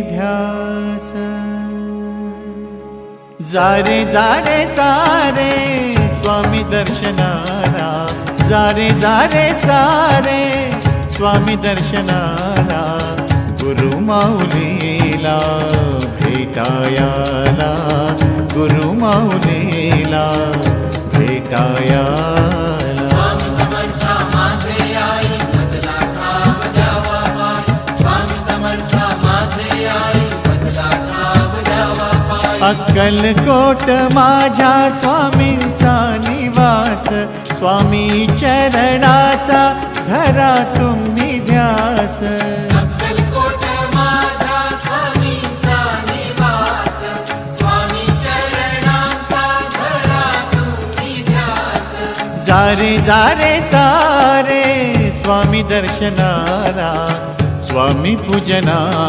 ध्यास जारे जारे सारे स्वामी दर्शनाला, जारे जारे सारे स्वामी दर्शनाला, गुरु माऊलीला भेटायाला, गुरु माऊलीला भेटायाला। अक्कलकोट माझ्या स्वामींचा निवास, स्वामी चरणाचा धरा तुम्ही ध्यास। अक्कलकोट माझ्या स्वामींचा निवास, स्वामी चरणाचा धरा तुम्ही ध्यास। जारे जारे सारे स्वामी दर्शनाला, स्वामी पूजना